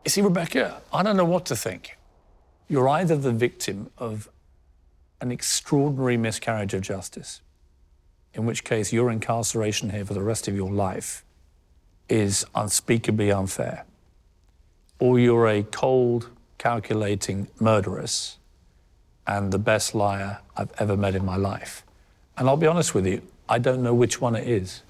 You see, Rebecca, I don't know what to think. You're either the victim of an extraordinary miscarriage of justice, in which case your incarceration here for the rest of your life is unspeakably unfair, or you're a cold, calculating murderess and the best liar I've ever met in my life. And I'll be honest with you, I don't know which one it is.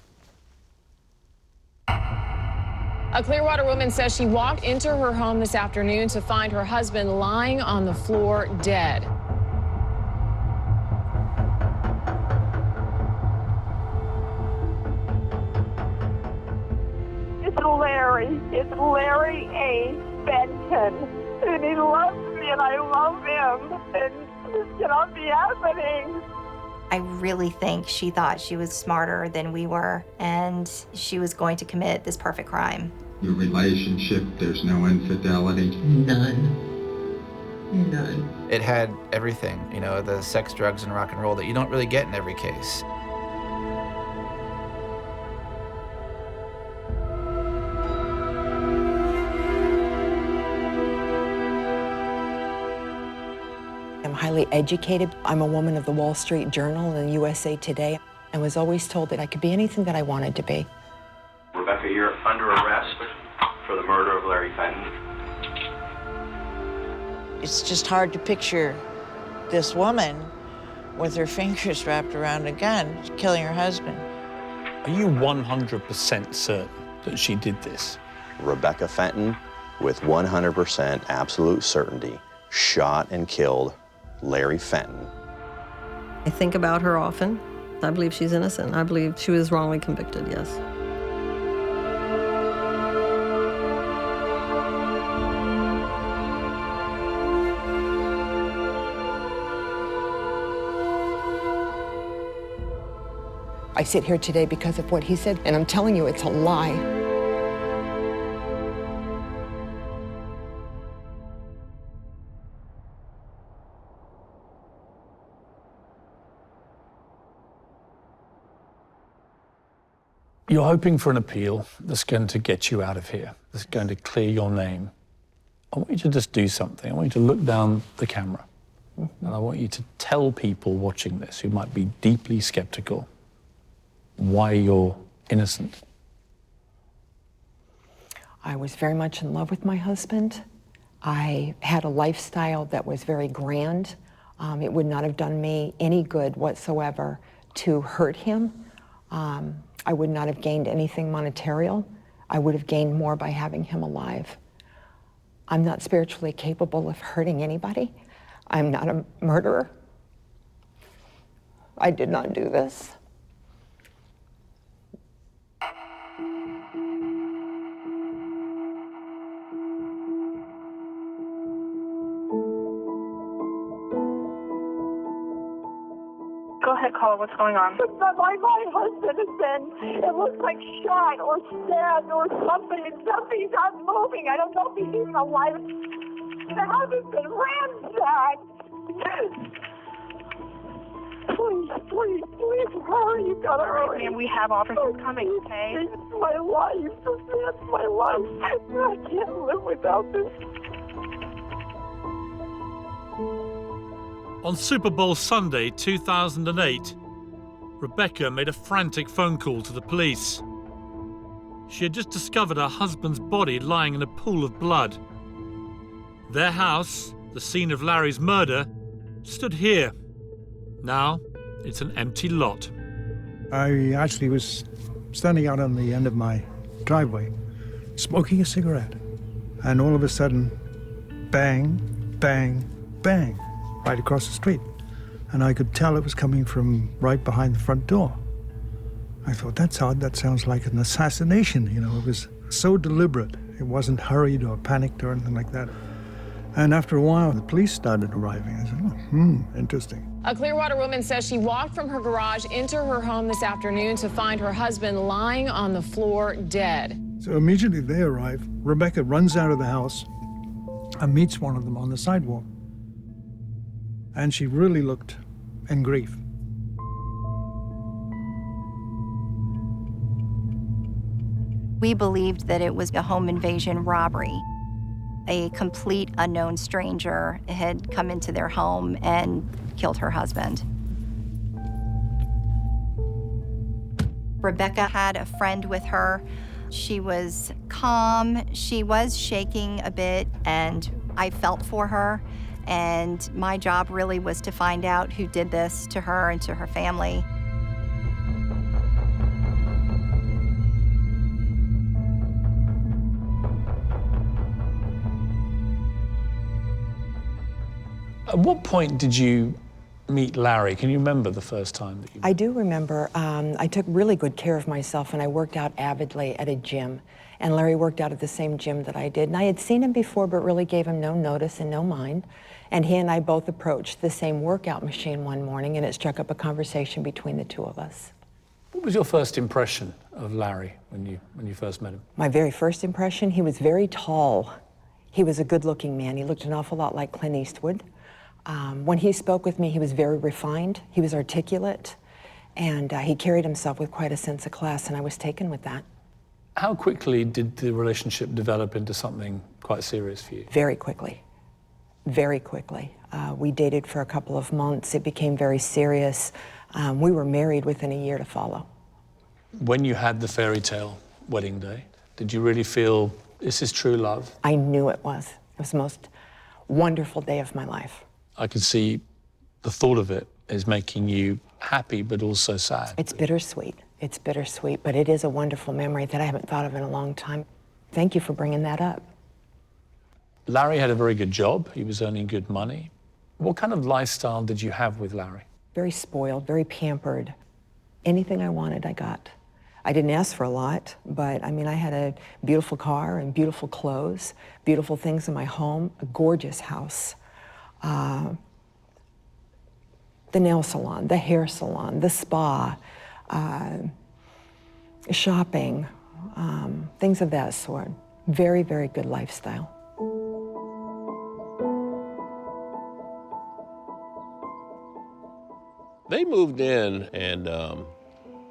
A Clearwater woman says she walked into her home this afternoon to find her husband lying on the floor dead. It's Larry A. Fenton, and he loves me, and I love him, and this cannot be happening. I really think she thought she was smarter than we were, and she was going to commit this perfect crime. Your relationship, there's no infidelity? None. None. It had everything, you know, the sex, drugs, and rock and roll that you don't really get in every case. I'm highly educated. I'm a woman of the Wall Street Journal and USA Today. I was always told that I could be anything that I wanted to be. Rebecca, you're under arrest for the murder of Larry Fenton. It's just hard to picture this woman with her fingers wrapped around a gun, killing her husband. Are you 100% certain that she did this? Rebecca Fenton, with 100% absolute certainty, shot and killed Larry Fenton. I think about her often. I believe she's innocent. I believe she was wrongly convicted, yes. I sit here today because of what he said, and I'm telling you, it's a lie. You're hoping for an appeal that's going to get you out of here, that's going to clear your name. I want you to just do something. I want you to look down the camera, and I want you to tell people watching this who might be deeply skeptical why you're innocent. I was very much in love with my husband. I had a lifestyle that was very grand. It would not have done me any good whatsoever to hurt him. I would not have gained anything monetarial. I would have gained more by having him alive. I'm not spiritually capable of hurting anybody. I'm not a murderer. I did not do this. Go ahead, caller. What's going on? My husband has been, it looks like shot or stabbed or something, and something's not moving. I don't know if he's even alive. The house has been ransacked. Please, hurry. You gotta hurry. And we have officers coming, okay? It's my life. It's my life. I can't live without this. On Superbowl Sunday 2008, Rebecca made a frantic phone call to the police. She had just discovered her husband's body lying in a pool of blood. Their house, the scene of Larry's murder, stood here. Now, it's an empty lot. I actually was standing out on the end of my driveway, smoking a cigarette. And all of a sudden, bang, bang, bang, right across the street. And I could tell it was coming from right behind the front door. I thought, that's odd, that sounds like an assassination, you know, it was so deliberate. It wasn't hurried or panicked or anything like that. And after a while, the police started arriving. I said, interesting. A Clearwater woman says she walked from her garage into her home this afternoon to find her husband lying on the floor dead. So immediately they arrive. Rebecca runs out of the house and meets one of them on the sidewalk. And she really looked in grief. We believed that it was a home invasion robbery. a complete unknown stranger had come into their home and killed her husband. Rebecca had a friend with her. She was calm, she was shaking a bit, and I felt for her. And my job really was to find out who did this to her and to her family. At what point did you meet Larry? Can you remember the first time that you met? I do remember. I took really good care of myself, and I worked out avidly at a gym. And Larry worked out at the same gym that I did. And I had seen him before, but really gave him no notice and no mind. And he and I both approached the same workout machine one morning, and it struck up a conversation between the two of us. What was your first impression of Larry when you first met him? My very first impression, he was very tall. He was a good-looking man. He looked an awful lot like Clint Eastwood. When he spoke with me, he was very refined, he was articulate, and he carried himself with quite a sense of class, and I was taken with that. How quickly did the relationship develop into something quite serious for you? Very quickly, very quickly. We dated for a couple of months. It became very serious. We were married within a year to follow. When you had the fairy tale wedding day, did you really feel this is true love? I knew it was. It was the most wonderful day of my life. I could see the thought of it is making you happy, but also sad. It's bittersweet. It's bittersweet, but it is a wonderful memory that I haven't thought of in a long time. Thank you for bringing that up. Larry had a very good job. He was earning good money. What kind of lifestyle did you have with Larry? Very spoiled, very pampered. Anything I wanted, I got. I didn't ask for a lot, but I mean, I had a beautiful car and beautiful clothes, beautiful things in my home, a gorgeous house. The nail salon, the hair salon, the spa, shopping, things of that sort. Very, very good lifestyle. They moved in, and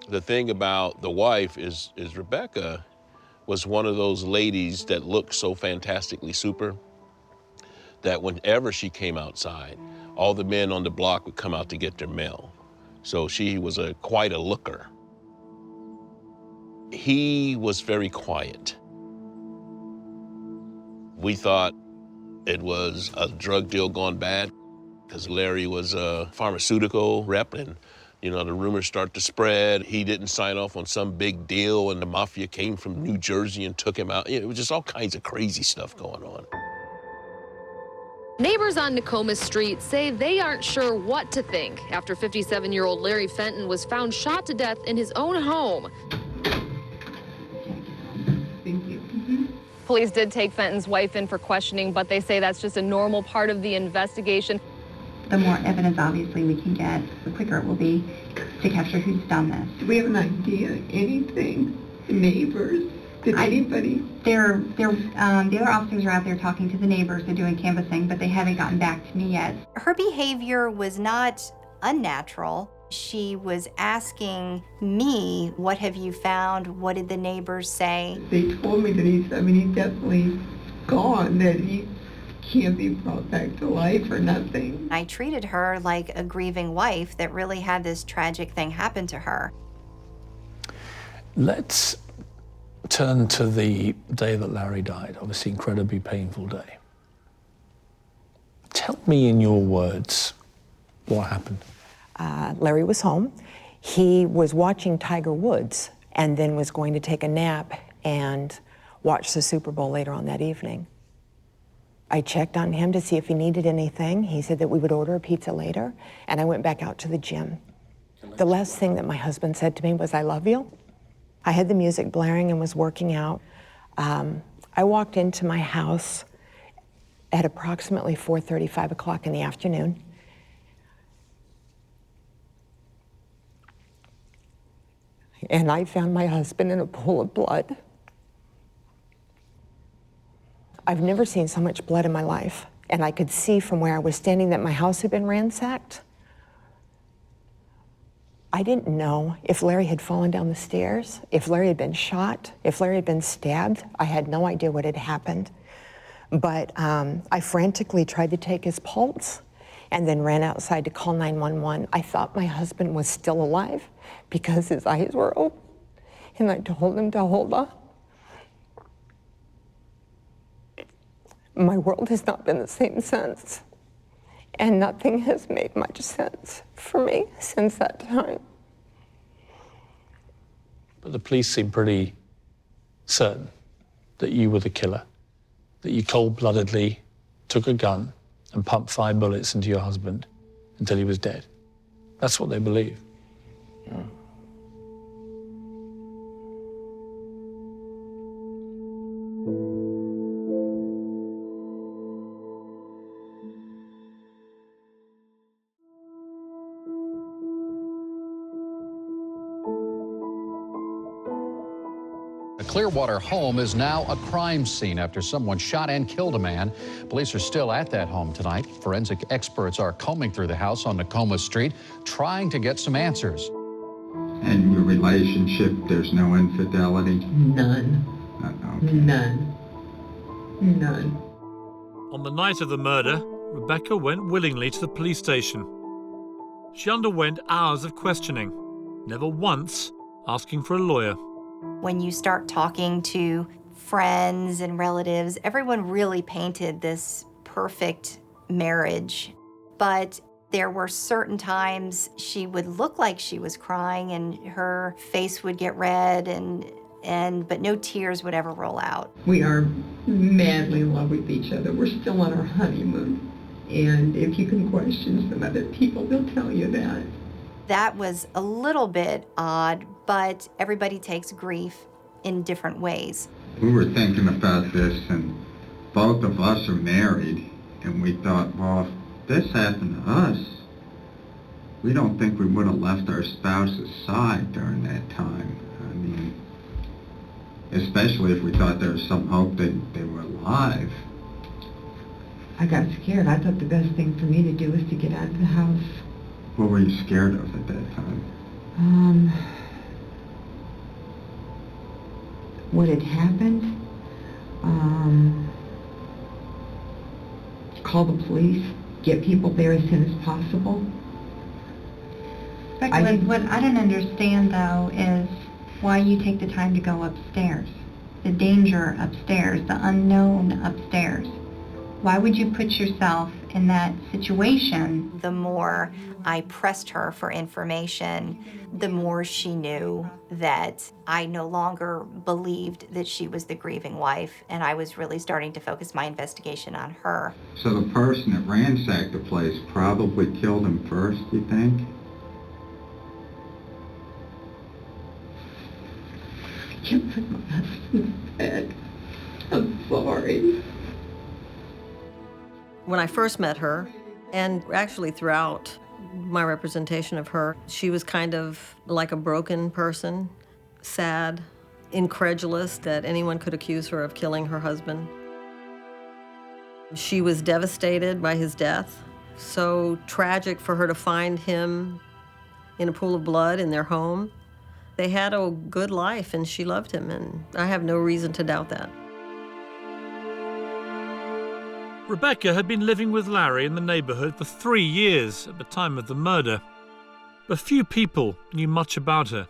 the thing about the wife is Rebecca was one of those ladies that looked so fantastically super that whenever she came outside, all the men on the block would come out to get their mail. So she was quite a looker. He was very quiet. We thought it was a drug deal gone bad because Larry was a pharmaceutical rep, and you know, the rumors start to spread. He didn't sign off on some big deal and the mafia came from New Jersey and took him out. You know, it was just all kinds of crazy stuff going on. Neighbors on Nokomis Street say they aren't sure what to think after 57-year-old Larry Fenton was found shot to death in his own home. Thank you. Police did take Fenton's wife in for questioning, but they say that's just a normal part of the investigation. The more evidence, obviously, we can get, the quicker it will be to capture who's done this. Do we have an idea, anything? Neighbors? Did anybody? The other officers are out there talking to the neighbors. They're doing canvassing, but they haven't gotten back to me yet. Her behavior was not unnatural. She was asking me, what have you found? What did the neighbors say? They told me that he's definitely gone, that he can't be brought back to life or nothing. I treated her like a grieving wife that really had this tragic thing happen to her. Let's turn to the day that Larry died, obviously incredibly painful day. Tell me in your words what happened. Larry was home. He was watching Tiger Woods and then was going to take a nap and watch the Super Bowl later on that evening. I checked on him to see if he needed anything. He said that we would order a pizza later, and I went back out to the gym. The last thing that my husband said to me was, "I love you." I had the music blaring and was working out. I walked into my house at approximately 4:30, 5 o'clock in the afternoon. And I found my husband in a pool of blood. I've never seen so much blood in my life. And I could see from where I was standing that my house had been ransacked. I didn't know if Larry had fallen down the stairs, if Larry had been shot, if Larry had been stabbed. I had no idea what had happened. But I frantically tried to take his pulse and then ran outside to call 911. I thought my husband was still alive because his eyes were open. And I told him to hold on. My world has not been the same since. And nothing has made much sense for me since that time. But the police seem pretty certain that you were the killer, that you cold-bloodedly took a gun and pumped 5 bullets into your husband until he was dead. That's what they believe. Yeah. A Clearwater home is now a crime scene after someone shot and killed a man. Police are still at that home tonight. Forensic experts are combing through the house on Nakoma Street, trying to get some answers. And your relationship, there's no infidelity? None. Okay. None. None. On the night of the murder, Rebecca went willingly to the police station. She underwent hours of questioning, never once asking for a lawyer. When you start talking to friends and relatives, everyone really painted this perfect marriage. But there were certain times she would look like she was crying and her face would get red but no tears would ever roll out. We are madly in love with each other. We're still on our honeymoon. And if you can question some other people, they'll tell you that. That was a little bit odd, but everybody takes grief in different ways. We were thinking about this, and both of us are married, and we thought, well, if this happened to us, we don't think we would have left our spouse's side during that time. I mean, especially if we thought there was some hope that they were alive. I got scared. I thought the best thing for me to do was to get out of the house. What were you scared of at that time? What had happened? Call the police, get people there as soon as possible. What I don't understand, though, is why you take the time to go upstairs. The danger upstairs, the unknown upstairs. Why would you put yourself in that situation? The more I pressed her for information, the more she knew that I no longer believed that she was the grieving wife, and I was really starting to focus my investigation on her. So the person that ransacked the place probably killed him first, you think? I can't put my husband's bed. I'm sorry. When I first met her, and actually throughout my representation of her, she was kind of like a broken person, sad, incredulous that anyone could accuse her of killing her husband. She was devastated by his death. So tragic for her to find him in a pool of blood in their home. They had a good life and she loved him, and I have no reason to doubt that. Rebecca had been living with Larry in the neighborhood for 3 years at the time of the murder, but few people knew much about her.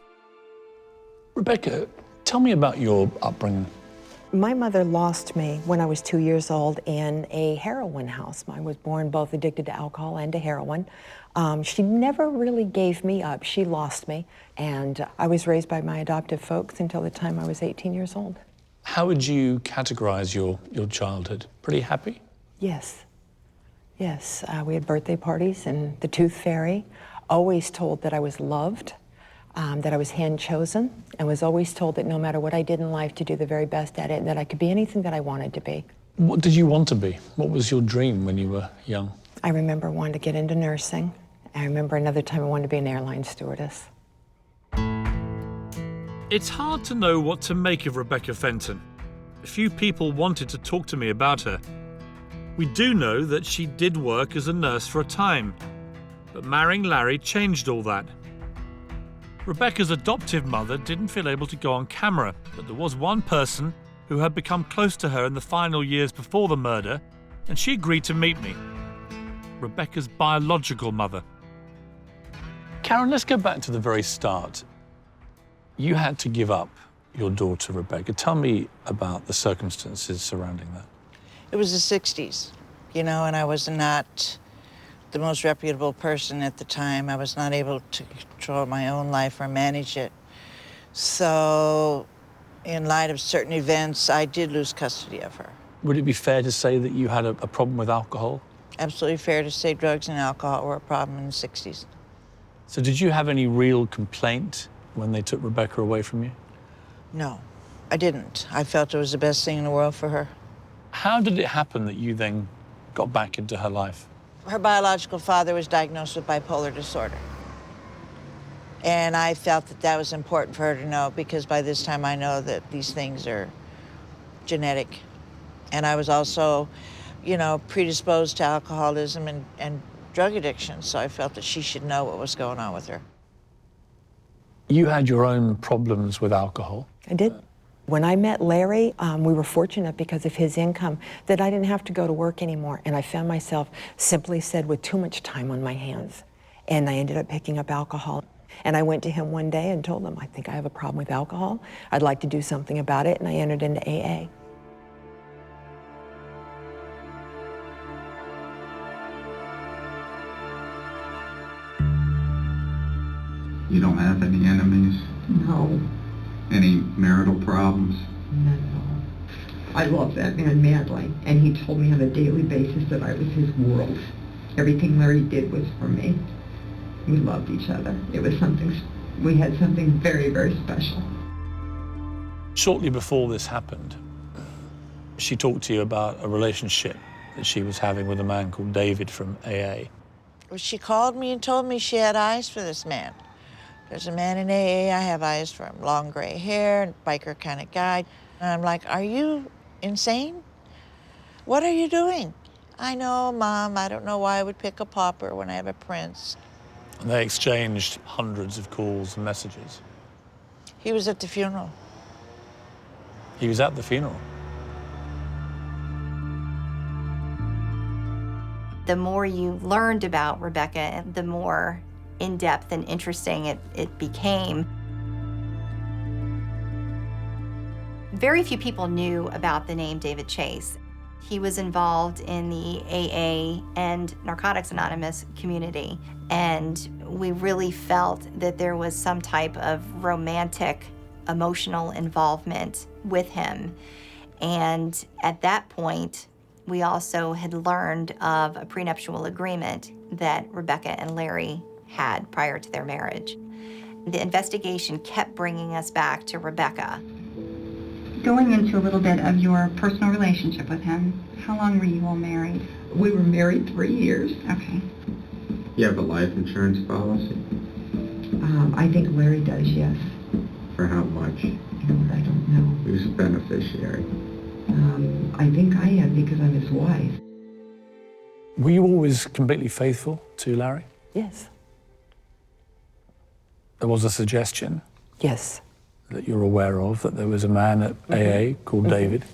Rebecca, tell me about your upbringing. My mother lost me when I was 2 years old in a heroin house. I was born both addicted to alcohol and to heroin. She never really gave me up. She lost me, and I was raised by my adoptive folks until the time I was 18 years old. How would you categorize your childhood? Pretty happy? Yes. Yes, we had birthday parties and the Tooth Fairy. Always told that I was loved, that I was hand-chosen, and was always told that no matter what I did in life, to do the very best at it, and that I could be anything that I wanted to be. What did you want to be? What was your dream when you were young? I remember wanting to get into nursing. I remember another time I wanted to be an airline stewardess. It's hard to know what to make of Rebecca Fenton. A few people wanted to talk to me about her. We do know that she did work as a nurse for a time, but marrying Larry changed all that. Rebecca's adoptive mother didn't feel able to go on camera, but there was one person who had become close to her in the final years before the murder, and she agreed to meet me. Rebecca's biological mother. Karen, let's go back to the very start. You had to give up your daughter, Rebecca. Tell me about the circumstances surrounding that. It was the 60s, you know, and I was not the most reputable person at the time. I was not able to control my own life or manage it. So, in light of certain events, I did lose custody of her. Would it be fair to say that you had a problem with alcohol? Absolutely fair to say drugs and alcohol were a problem in the 60s. So did you have any real complaint when they took Rebecca away from you? No, I didn't. I felt it was the best thing in the world for her. How did it happen that you then got back into her life? Her biological father was diagnosed with bipolar disorder. And I felt that that was important for her to know, because by this time I know that these things are genetic. And I was also, you know, predisposed to alcoholism and drug addiction, so I felt that she should know what was going on with her. You had your own problems with alcohol. I did. When I met Larry, we were fortunate because of his income that I didn't have to go to work anymore. And I found myself, simply said, with too much time on my hands. And I ended up picking up alcohol. And I went to him one day and told him, I think I have a problem with alcohol. I'd like to do something about it. And I entered into AA. You don't have any enemies? No. Any marital problems? None at all. I love that man madly, and he told me on a daily basis that I was his world. Everything Larry did was for me. We loved each other. It was something, we had something very, very special. Shortly before this happened, she talked to you about a relationship that she was having with a man called David from AA. Well, she called me and told me she had eyes for this man. There's a man in AA, I have eyes for him. Long gray hair, biker kind of guy. And I'm like, are you insane? What are you doing? I know, Mom, I don't know why I would pick a pauper when I have a prince. And they exchanged hundreds of calls and messages. He was at the funeral. He was at the funeral. The more you learned about Rebecca, the more in-depth and interesting it became. Very few people knew about the name David Chase. He was involved in the AA and Narcotics Anonymous community, and we really felt that there was some type of romantic, emotional involvement with him. And at that point, we also had learned of a prenuptial agreement that Rebecca and Larry had prior to their marriage. The investigation kept bringing us back to Rebecca. Going into a little bit of your personal relationship with him, how long were you all married? We were married 3 years. Okay. You have a life insurance policy? I think Larry does, yes. For how much? I don't know. Who's a beneficiary? I think I am because I'm his wife. Were you always completely faithful to Larry? Yes. There was a suggestion. Yes. That you're aware of, that there was a man at AA called David.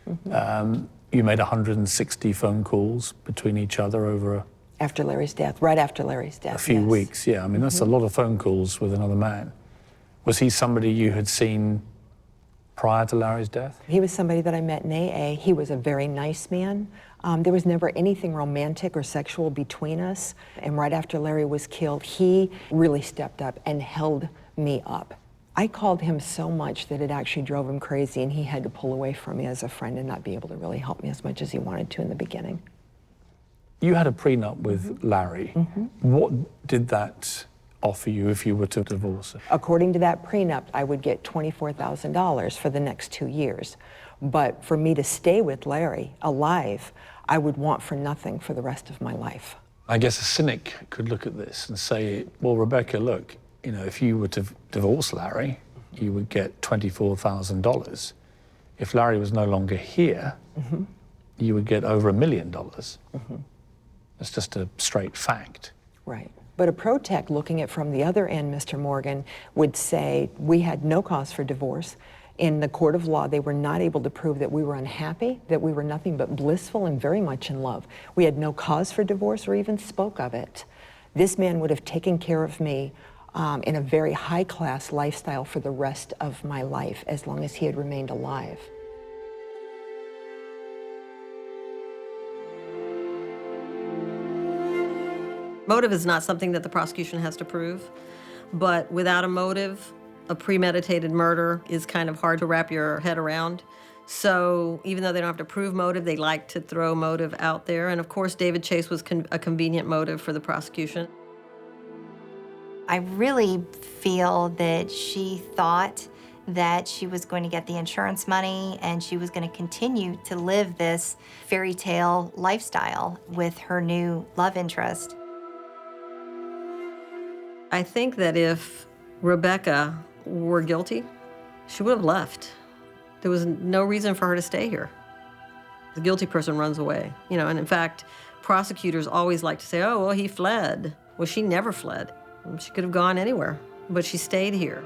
You made 160 phone calls between each other over After Larry's death, right after Larry's death. a few weeks. Yeah, I mean, that's a lot of phone calls with another man. Was he somebody you had seen prior to Larry's death? He was somebody that I met in AA. He was a very nice man. There was never anything romantic or sexual between us. And right after Larry was killed, he really stepped up and held me up. I called him so much that it actually drove him crazy, and he had to pull away from me as a friend and not be able to really help me as much as he wanted to in the beginning. You had a prenup with Larry. What did that offer you if you were to divorce? According to that prenup, I would get $24,000 for the next 2 years. But for me to stay with Larry alive, I would want for nothing for the rest of my life. I guess a cynic could look at this and say, well, Rebecca, look, you know, if you were to divorce Larry, you would get $24,000. If Larry was no longer here, you would get over $1 million. That's just a straight fact. Right. But a protect looking at from the other end, Mr. Morgan, would say we had no cause for divorce. In the court of law, they were not able to prove that we were unhappy, that we were nothing but blissful and very much in love. We had no cause for divorce or even spoke of it. This man would have taken care of me in a very high-class lifestyle for the rest of my life, as long as he had remained alive. Motive is not something that the prosecution has to prove, but without a motive, a premeditated murder is kind of hard to wrap your head around. So even though they don't have to prove motive, they like to throw motive out there. And of course, David Chase was a convenient motive for the prosecution. I really feel that she thought that she was going to get the insurance money and she was going to continue to live this fairy tale lifestyle with her new love interest. I think that if Rebecca were guilty, she would have left. There was no reason for her to stay here. The guilty person runs away, you know, and in fact, prosecutors always like to say, oh, well, he fled. Well, she never fled. She could have gone anywhere, but she stayed here.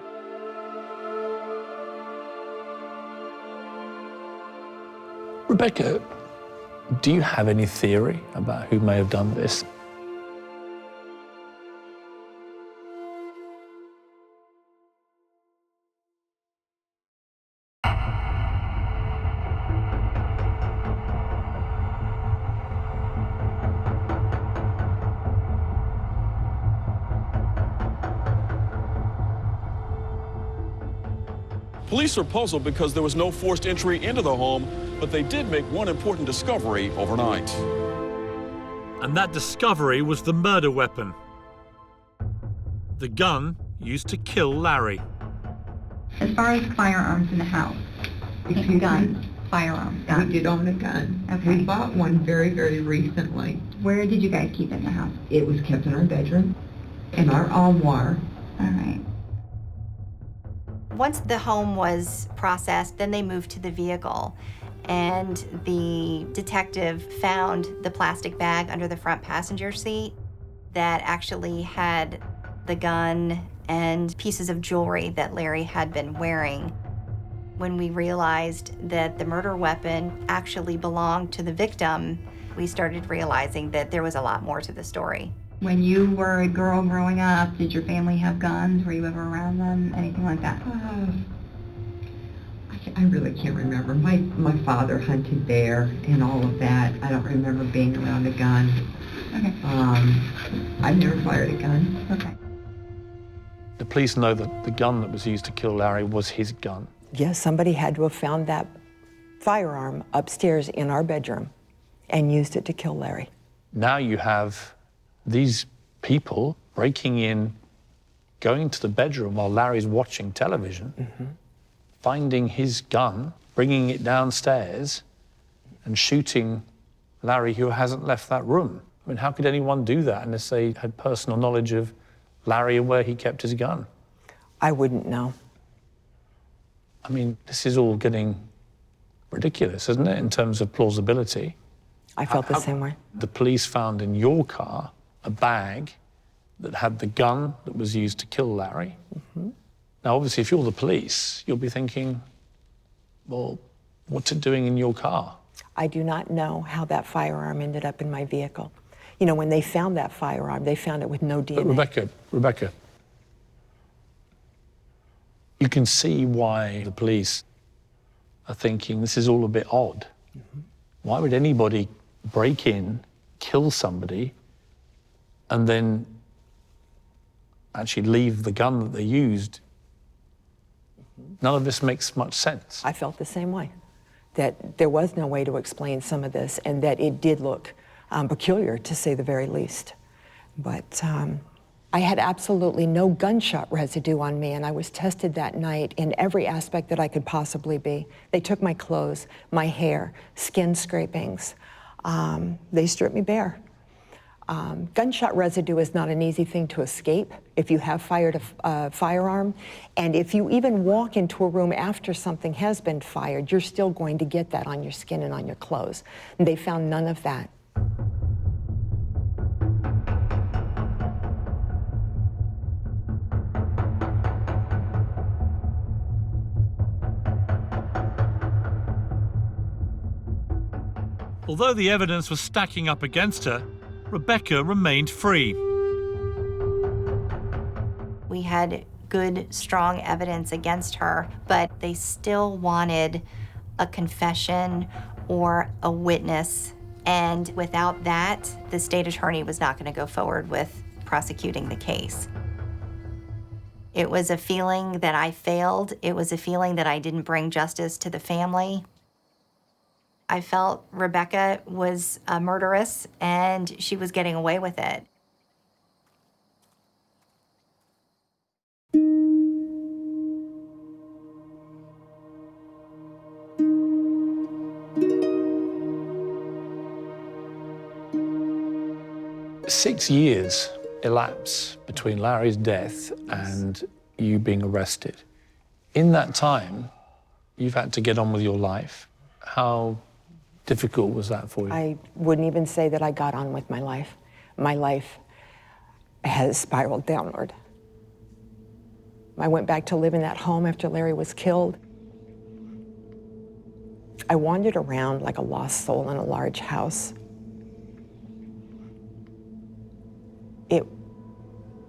Rebecca, do you have any theory about who may have done this? Police are puzzled because there was no forced entry into the home, but they did make one important discovery overnight. And that discovery was the murder weapon. The gun used to kill Larry. As far as firearms in the house, guns, firearms, guns. We did own a gun. Okay. We bought one very, very recently. Where did you guys keep it in the house? It was kept in our bedroom, in our armoire. All right. Once the home was processed, then they moved to the vehicle. And the detective found the plastic bag under the front passenger seat that actually had the gun and pieces of jewelry that Larry had been wearing. When we realized that the murder weapon actually belonged to the victim, we started realizing that there was a lot more to the story. When you were a girl growing up, did your family have guns? Were you ever around them? Anything like that? I really can't remember. My father hunted bear and all of that. I don't remember being around a gun. Okay. I've never fired a gun. Okay. The police know that the gun that was used to kill Larry was his gun. Yes, somebody had to have found that firearm upstairs in our bedroom and used it to kill Larry. Now you have these people breaking in, going to the bedroom while Larry's watching television, finding his gun, bringing it downstairs, and shooting Larry, who hasn't left that room. I mean, how could anyone do that unless they had personal knowledge of Larry and where he kept his gun? I wouldn't know. I mean, this is all getting ridiculous, isn't it, in terms of plausibility? I felt the same way. The police found in your car a bag that had the gun that was used to kill Larry. Now, obviously, if you're the police, you'll be thinking, well, what's it doing in your car? I do not know how that firearm ended up in my vehicle. You know, when they found that firearm, they found it with no DNA. But Rebecca, you can see why the police are thinking this is all a bit odd. Why would anybody break in, kill somebody, and then actually leave the gun that they used? None of this makes much sense. I felt the same way, that there was no way to explain some of this and that it did look peculiar, to say the very least. But I had absolutely no gunshot residue on me, and I was tested that night in every aspect that I could possibly be. They took my clothes, my hair, skin scrapings. They stripped me bare. Gunshot residue is not an easy thing to escape if you have fired a firearm. And if you even walk into a room after something has been fired, you're still going to get that on your skin and on your clothes. And they found none of that. Although the evidence was stacking up against her, Rebecca remained free. We had good, strong evidence against her, but they still wanted a confession or a witness. And without that, the state attorney was not going to go forward with prosecuting the case. It was a feeling that I failed. It was a feeling that I didn't bring justice to the family. I felt Rebecca was a murderess and she was getting away with it. Six years elapse between Larry's death and you being arrested. In that time, you've had to get on with your life. How difficult was that for you? I wouldn't even say that I got on with my life. My life has spiraled downward. I went back to live in that home after Larry was killed. I wandered around like a lost soul in a large house. It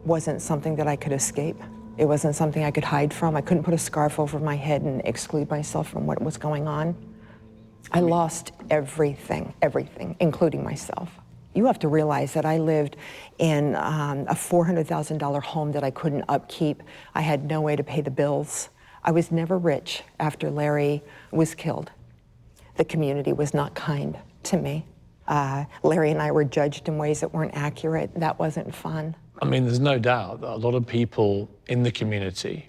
wasn't something that I could escape. It wasn't something I could hide from. I couldn't put a scarf over my head and exclude myself from what was going on. I lost everything, including myself. You have to realize that I lived in a $400,000 home that I couldn't upkeep. I had no way to pay the bills. I was never rich after Larry was killed. The community was not kind to me. Larry and I were judged in ways that weren't accurate. That wasn't fun. I mean, there's no doubt that a lot of people in the community,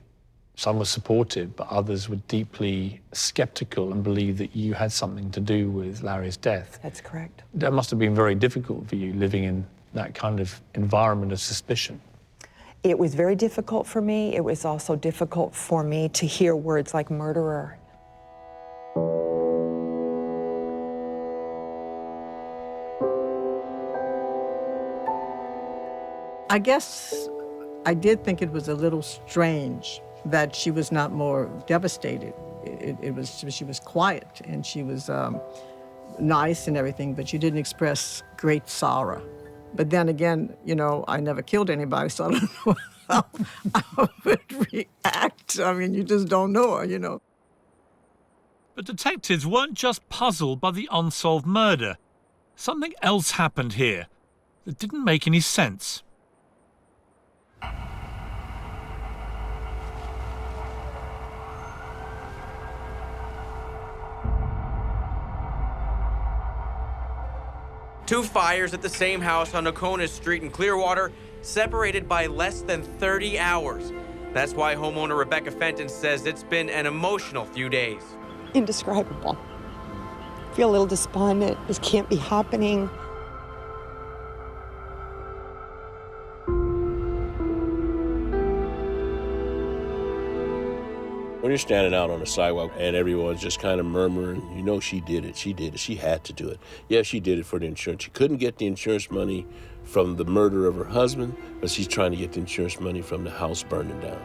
some were supportive, but others were deeply skeptical and believed that you had something to do with Larry's death. That's correct. That must have been very difficult for you, living in that kind of environment of suspicion. It was very difficult for me. It was also difficult for me to hear words like murderer. I guess I did think it was a little strange that she was not more devastated. She was quiet and she was nice and everything, but she didn't express great sorrow. But then again, you know, I never killed anybody, so I don't know how I would react. I mean, you just don't know her, you know. But detectives weren't just puzzled by the unsolved murder. Something else happened here that didn't make any sense. Two fires at the same house on Nokonis Street in Clearwater, separated by less than 30 hours. That's why homeowner Rebecca Fenton says it's been an emotional few days. Indescribable. I feel a little despondent. This can't be happening. When you're standing out on the sidewalk and everyone's just kind of murmuring, you know she did it, she had to do it. Yeah, she did it for the insurance. She couldn't get the insurance money from the murder of her husband, but she's trying to get the insurance money from the house burning down.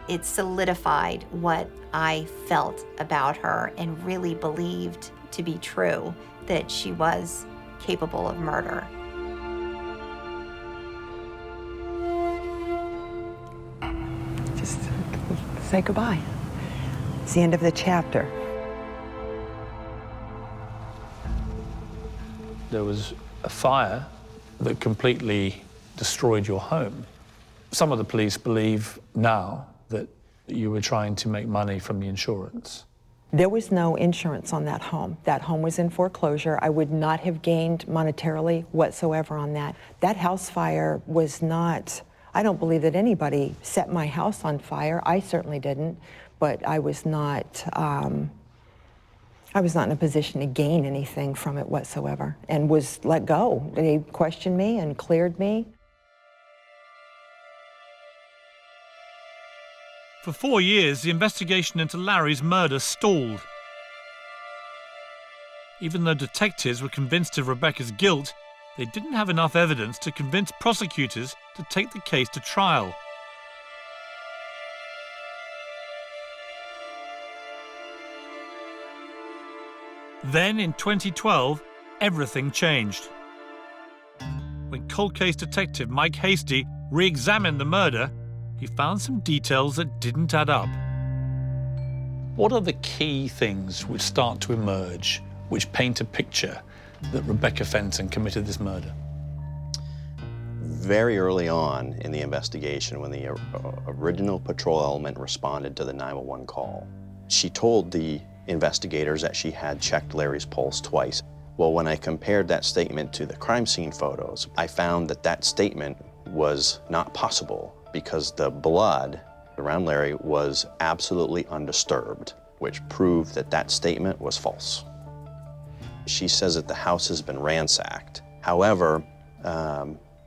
It solidified what I felt about her and really believed to be true, that she was capable of murder. Just say goodbye. It's the end of the chapter. There was a fire that completely destroyed your home. Some of the police believe now that you were trying to make money from the insurance. There was no insurance on that home. That home was in foreclosure. I would not have gained monetarily whatsoever on that. That house fire was not, I don't believe that anybody set my house on fire. I certainly didn't, but I was not in a position to gain anything from it whatsoever and was let go. They questioned me and cleared me. For 4 years, the investigation into Larry's murder stalled. Even though detectives were convinced of Rebecca's guilt, they didn't have enough evidence to convince prosecutors to take the case to trial. Then in 2012, everything changed. When cold case detective Mike Hasty re-examined the murder, he found some details that didn't add up. What are the key things which start to emerge, which paint a picture that Rebecca Fenton committed this murder? Very early on in the investigation, when the original patrol element responded to the 911 call, she told the investigators that she had checked Larry's pulse twice. Well, when I compared that statement to the crime scene photos, I found that that statement was not possible because the blood around Larry was absolutely undisturbed, which proved that that statement was false. She says that the house has been ransacked. However,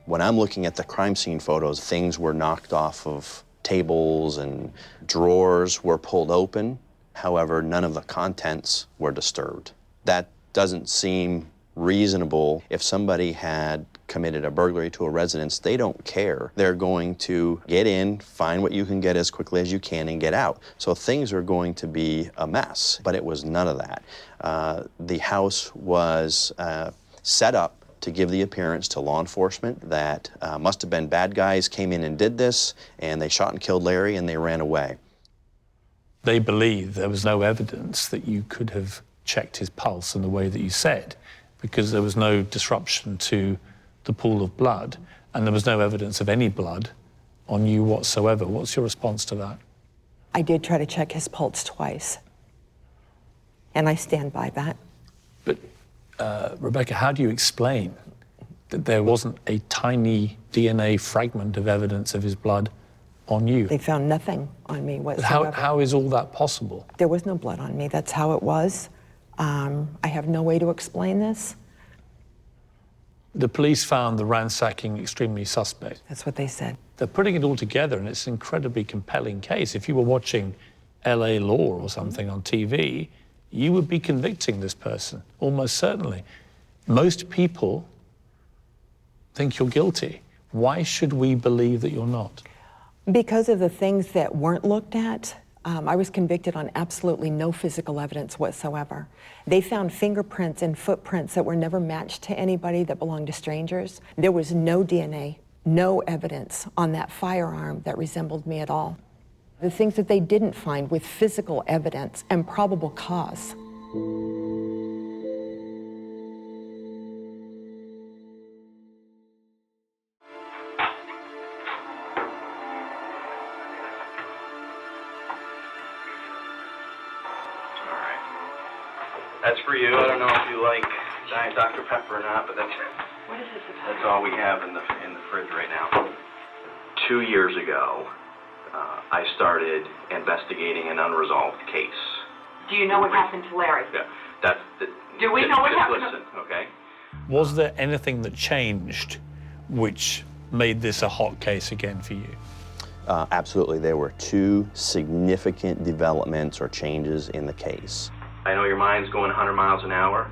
when I'm looking at the crime scene photos, things were knocked off of tables and drawers were pulled open. However, none of the contents were disturbed. That doesn't seem reasonable. If somebody had committed a burglary to a residence, they don't care. They're going to get in, find what you can get as quickly as you can, and get out. So things are going to be a mess, but it was none of that. The house was set up to give the appearance to law enforcement that must have been bad guys came in and did this, and they shot and killed Larry, and they ran away. They believe there was no evidence that you could have checked his pulse in the way that you said, because there was no disruption to the pool of blood, and there was no evidence of any blood on you whatsoever. What's your response to that? I did try to check his pulse twice, and I stand by that. But, Rebecca, how do you explain that there wasn't a tiny DNA fragment of evidence of his blood on you? They found nothing on me whatsoever. How is all that possible? There was no blood on me. That's how it was. I have no way to explain this. The police found the ransacking extremely suspect. That's what they said. They're putting it all together, and it's an incredibly compelling case. If you were watching LA Law or something on TV, you would be convicting this person, almost certainly. Most people think you're guilty. Why should we believe that you're not? Because of the things that weren't looked at, I was convicted on absolutely no physical evidence whatsoever. They found fingerprints and footprints that were never matched to anybody that belonged to strangers. There was no DNA, no evidence on that firearm that resembled me at all. The things that they didn't find with physical evidence and probable cause. That's for you. I don't know if you like Diet Dr. Pepper or not, but that's all we have in the fridge right now. 2 years ago, I started investigating an unresolved case. Do you know what happened to Larry? Yeah, Do we know what happened? Just listen, okay? Was there anything that changed which made this a hot case again for you? Absolutely. There were two significant developments or changes in the case. I know your mind's going 100 miles an hour.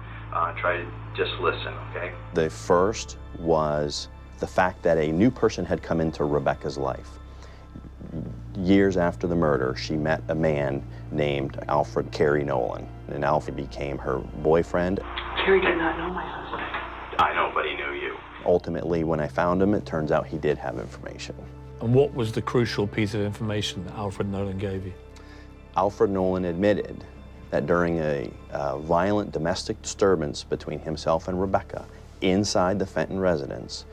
Try to just listen, okay? The first was the fact that a new person had come into Rebecca's life. Years after the murder, she met a man named Alfred Carey Nolan, and Alfred became her boyfriend. Carey did not know my husband. I know, but he knew you. Ultimately, when I found him, it turns out he did have information. And what was the crucial piece of information that Alfred Nolan gave you? Alfred Nolan admitted that during a violent domestic disturbance between himself and Rebecca inside the Fenton residence,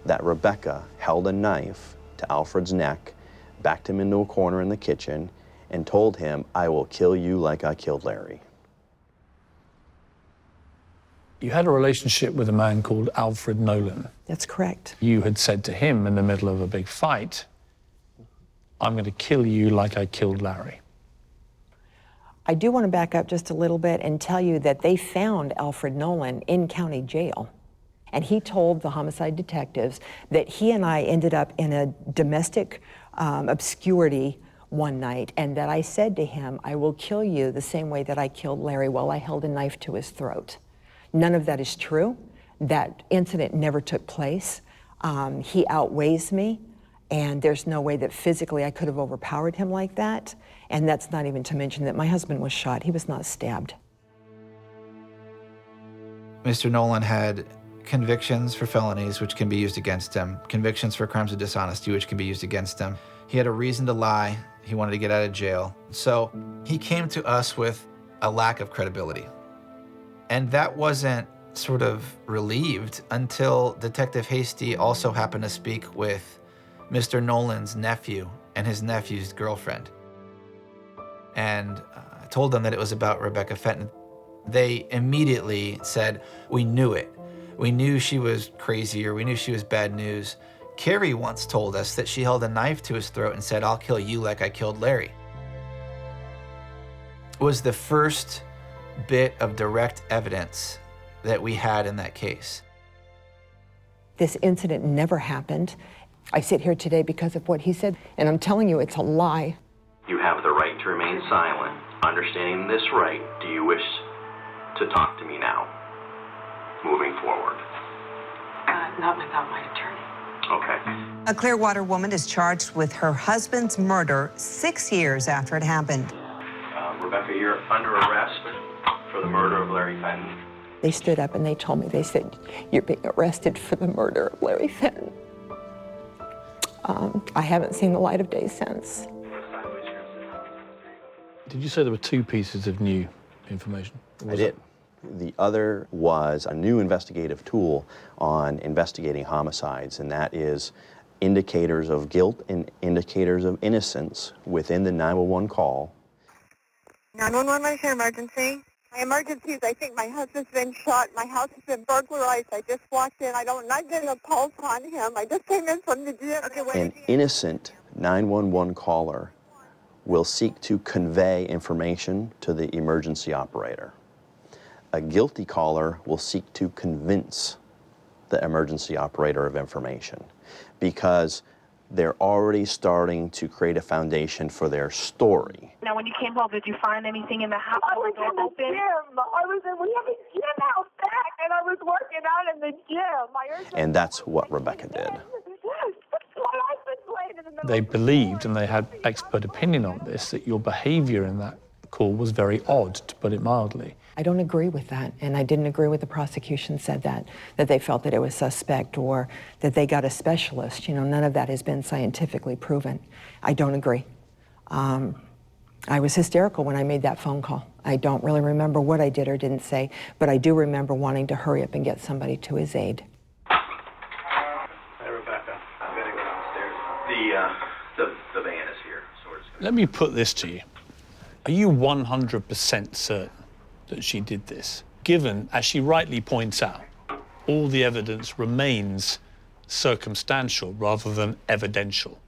that Rebecca held a knife to Alfred's neck, backed him into a corner in the kitchen, and told him, "I will kill you like I killed Larry." You had a relationship with a man called Alfred Nolan. That's correct. You had said to him in the middle of a big fight, "I'm going to kill you like I killed Larry." I do want to back up just a little bit and tell you that they found Alfred Nolan in county jail. And he told the homicide detectives that he and I ended up in a domestic obscurity one night, and that I said to him, "I will kill you the same way that I killed Larry," while I held a knife to his throat. None of that is true. That incident never took place. He outweighs me, and there's no way that physically I could have overpowered him like that. And that's not even to mention that my husband was shot. He was not stabbed. Mr. Nolan had convictions for felonies, which can be used against him, convictions for crimes of dishonesty, which can be used against him. He had a reason to lie. He wanted to get out of jail. So he came to us with a lack of credibility. And that wasn't sort of relieved until Detective Hasty also happened to speak with Mr. Nolan's nephew and his nephew's girlfriend. And I told them that it was about Rebecca Fenton. They immediately said, we knew it. We knew she was crazy, or we knew she was bad news. Carrie once told us that she held a knife to his throat and said, I'll kill you like I killed Larry. It was the first bit of direct evidence that we had in that case. This incident never happened. I sit here today because of what he said, and I'm telling you, it's a lie. You have the right to remain silent. Understanding this right, do you wish to talk to me now, moving forward? Not without my attorney. Okay. A Clearwater woman is charged with her husband's murder 6 years after it happened. Rebecca, you're under arrest for the murder of Larry Fenton. They stood up and they told me, they said, you're being arrested for the murder of Larry Fenton. I haven't seen the light of day since. Did you say there were 2 pieces of new information? I did. The other was a new investigative tool on investigating homicides, and that is indicators of guilt and indicators of innocence within the 911 call. 911, what is your emergency? My emergency is I think my husband's been shot. My house has been burglarized. I just walked in. I'm not getting a pulse on him. I just came in from the gym. Okay, An innocent 911 caller will seek to convey information to the emergency operator. A guilty caller will seek to convince the emergency operator of information because they're already starting to create a foundation for their story. Now, when you came home, did you find anything in the house? I was in the gym. We have a gym out back, and I was working out in the gym. And that's what Rebecca did. They believed, and they had expert opinion on this, that your behavior in that call was very odd, to put it mildly. I don't agree with that, and I didn't agree with the prosecution said that they felt that it was suspect or that they got a specialist. You know, none of that has been scientifically proven. I don't agree. I was hysterical when I made that phone call. I don't really remember what I did or didn't say, but I do remember wanting to hurry up and get somebody to his aid. Hey, Rebecca, I'm gonna go downstairs. The van is here, so we're just gonna... Let me put this to you. Are you 100% certain that she did this? Given, as she rightly points out, all the evidence remains circumstantial rather than evidential.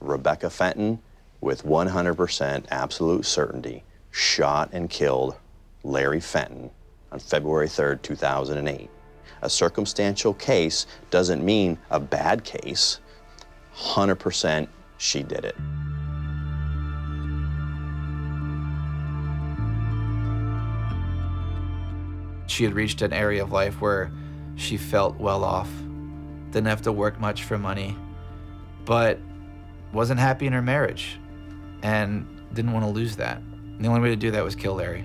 Rebecca Fenton, with 100% absolute certainty, shot and killed Larry Fenton on February 3rd, 2008. A circumstantial case doesn't mean a bad case. 100% she did it. She had reached an area of life where she felt well off, didn't have to work much for money, but wasn't happy in her marriage and didn't want to lose that. And the only way to do that was kill Larry.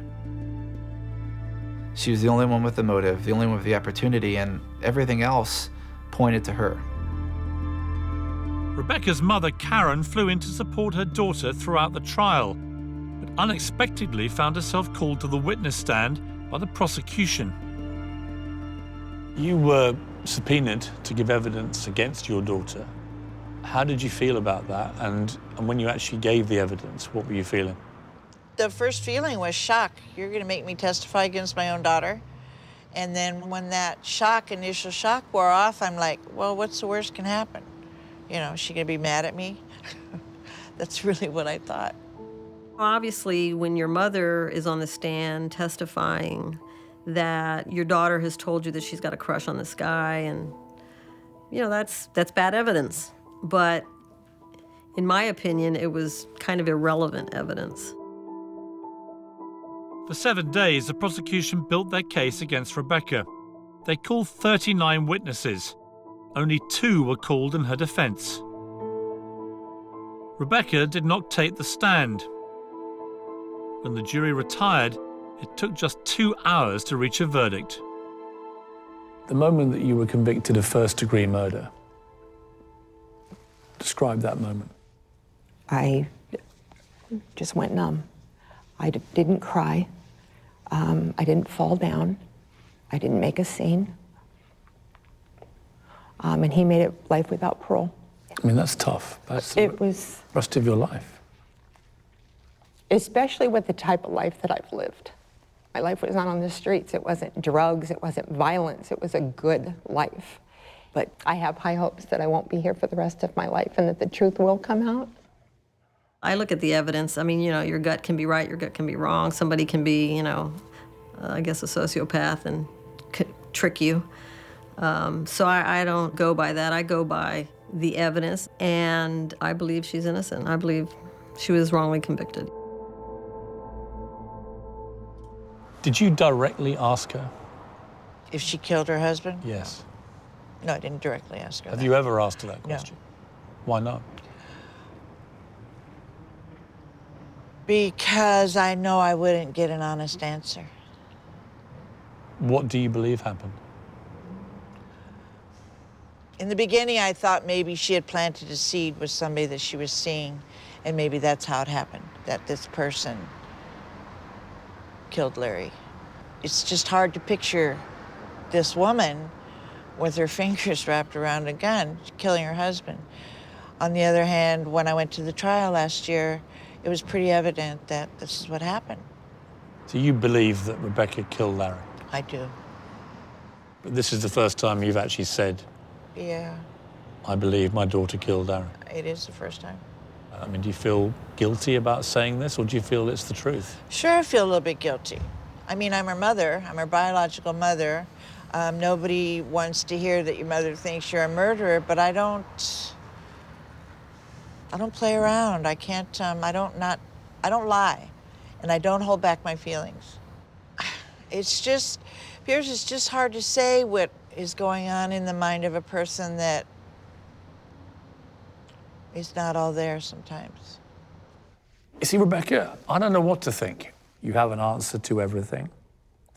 She was the only one with the motive, the only one with the opportunity, and everything else pointed to her. Rebecca's mother, Karen, flew in to support her daughter throughout the trial, but unexpectedly found herself called to the witness stand by the prosecution. You were subpoenaed to give evidence against your daughter. How did you feel about that? And when you actually gave the evidence, what were you feeling? The first feeling was shock. You're going to make me testify against my own daughter? And then when that initial shock wore off, I'm like, well, what's the worst can happen? You know, is she going to be mad at me? That's really what I thought. Obviously, when your mother is on the stand testifying that your daughter has told you that she's got a crush on this guy, and, you know, that's bad evidence. But in my opinion, it was kind of irrelevant evidence. For 7 days, the prosecution built their case against Rebecca. They called 39 witnesses. Only 2 were called in her defense. Rebecca did not take the stand. When the jury retired, it took just 2 hours to reach a verdict. The moment that you were convicted of first-degree murder, describe that moment. I just went numb. I didn't cry. I didn't fall down. I didn't make a scene. And he made it life without parole. I mean, that's tough. That's It was, the rest of your life. especially with the type of life that I've lived. My life was not on the streets. It wasn't drugs. It wasn't violence. It was a good life. But I have high hopes that I won't be here for the rest of my life and that the truth will come out. I look at the evidence. I mean, you know, your gut can be right, your gut can be wrong. Somebody can be, you know, I guess a sociopath and trick you. So I don't go by that. I go by the evidence, and I believe she's innocent. I believe she was wrongly convicted. Did you directly ask her? If she killed her husband? Yes. No, I didn't directly ask her Have that. you ever asked her that No. question? Why not? Because I know I wouldn't get an honest answer. What do you believe happened? In the beginning, I thought maybe she had planted a seed with somebody that she was seeing, and maybe that's how it happened, that this person killed Larry. It's just hard to picture this woman with her fingers wrapped around a gun, killing her husband. On the other hand, when I went to the trial last year, it was pretty evident that this is what happened. So you believe that Rebecca killed Larry? I do. But this is the first time you've actually said, Yeah, I believe my daughter killed Larry. it is the first time. I mean, do you feel guilty about saying this, or do you feel it's the truth? Sure, I feel a little bit guilty. I mean, I'm her mother. I'm her biological mother. Nobody wants to hear that your mother thinks you're a murderer, but I don't play around. I can't, I don't lie, and I don't hold back my feelings. It's just, Piers, it's just hard to say what is going on in the mind of a person that is not all there sometimes. You see, Rebecca, I don't know what to think. You have an answer to everything.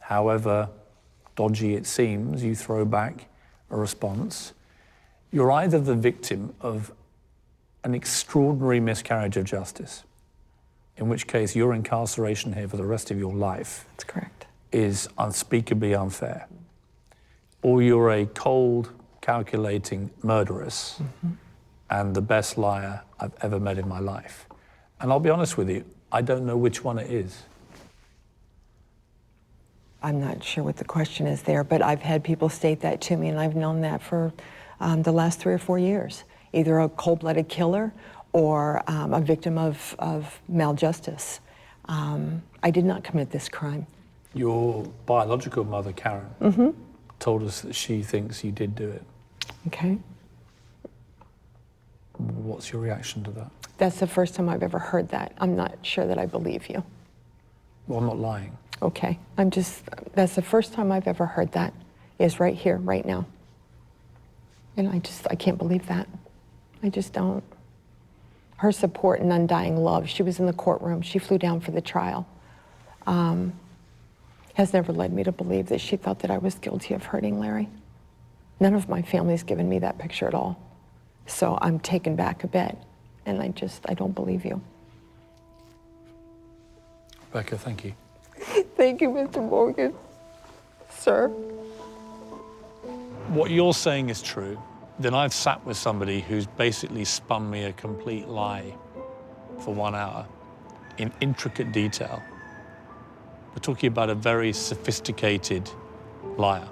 However dodgy it seems, you throw back a response. You're either the victim of an extraordinary miscarriage of justice, in which case your incarceration here for the rest of your life That's correct. is unspeakably unfair, or you're a cold, calculating murderess and the best liar I've ever met in my life. And I'll be honest with you, I don't know which one it is. I'm not sure what the question is there, but I've had people state that to me, and I've known that for the last 3 or 4 years. Either a cold-blooded killer or a victim of maljustice. I did not commit this crime. Your biological mother, Karen, told us that she thinks you did do it. Okay. What's your reaction to that? That's the first time I've ever heard that. I'm not sure that I believe you. Well, I'm not lying. Okay, that's the first time I've ever heard that, is right here, right now. And I can't believe that. I just don't. Her support and undying love, she was in the courtroom, she flew down for the trial, has never led me to believe that she thought that I was guilty of hurting Larry. None of my family's given me that picture at all. So I'm taken back a bit, and I don't believe you. Rebecca, thank you. Thank you, Mr. Morgan. Sir. What you're saying is true. Then I've sat with somebody who's basically spun me a complete lie for 1 hour in intricate detail. We're talking about a very sophisticated liar.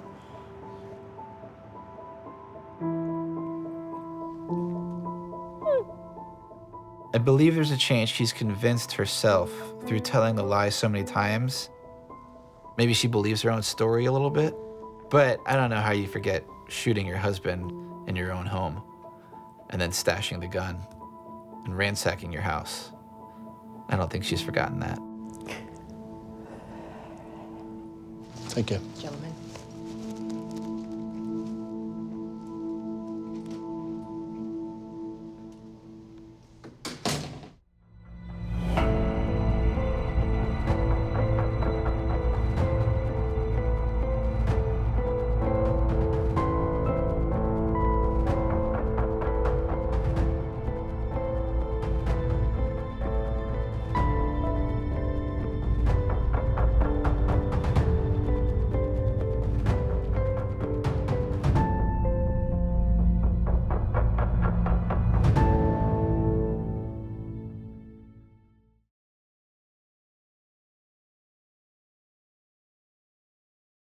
I believe there's a chance she's convinced herself through telling the lie so many times. Maybe she believes her own story a little bit, but I don't know how you forget shooting your husband in your own home and then stashing the gun and ransacking your house. I don't think she's forgotten that. Thank you. Gentlemen.